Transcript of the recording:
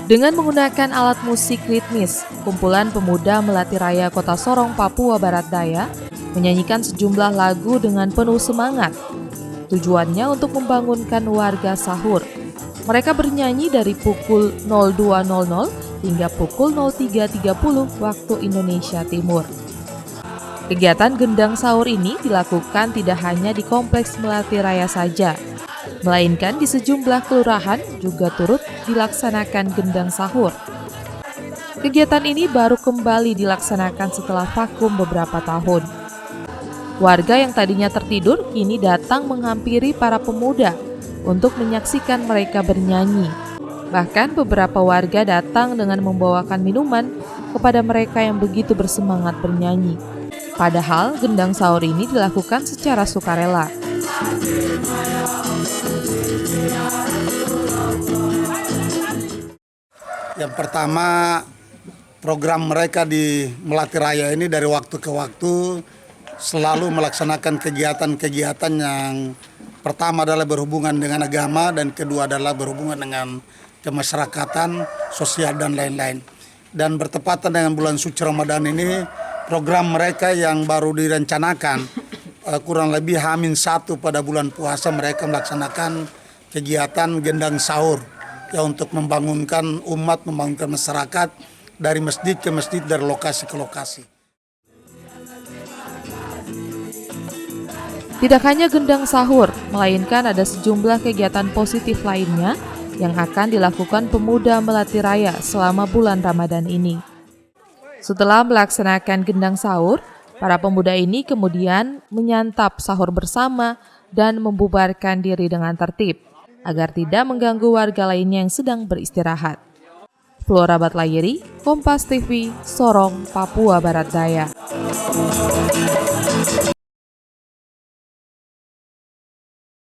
Dengan menggunakan alat musik ritmis, kumpulan pemuda Melati Raya Kota Sorong, Papua Barat Daya menyanyikan sejumlah lagu dengan penuh semangat. Tujuannya untuk membangunkan warga sahur. Mereka bernyanyi dari pukul 02.00 hingga pukul 03.30 waktu Indonesia Timur. Kegiatan gendang sahur ini dilakukan tidak hanya di Kompleks Melati Raya saja, melainkan di sejumlah kelurahan juga turut dilaksanakan gendang sahur. Kegiatan ini baru kembali dilaksanakan setelah vakum beberapa tahun. Warga yang tadinya tertidur kini datang menghampiri para pemuda untuk menyaksikan mereka bernyanyi. Bahkan beberapa warga datang dengan membawakan minuman kepada mereka yang begitu bersemangat bernyanyi. Padahal gendang sahur ini dilakukan secara sukarela. Yang pertama, program mereka di Melati Raya ini dari waktu ke waktu selalu melaksanakan kegiatan-kegiatan yang pertama adalah berhubungan dengan agama dan kedua adalah berhubungan dengan kemasyarakatan, sosial dan lain-lain. Dan bertepatan dengan bulan suci Ramadan ini, program mereka yang baru direncanakan kurang lebih H-1 pada bulan puasa mereka melaksanakan kegiatan gendang sahur ya untuk membangunkan umat, membangunkan masyarakat dari masjid ke masjid, dari lokasi ke lokasi. Tidak hanya gendang sahur, melainkan ada sejumlah kegiatan positif lainnya yang akan dilakukan pemuda Melati Raya selama bulan Ramadan ini. Setelah melaksanakan gendang sahur, para pemuda ini kemudian menyantap sahur bersama dan membubarkan diri dengan tertib, agar tidak mengganggu warga lainnya yang sedang beristirahat. Flora Batlayeri, Kompas TV, Sorong, Papua Barat Daya.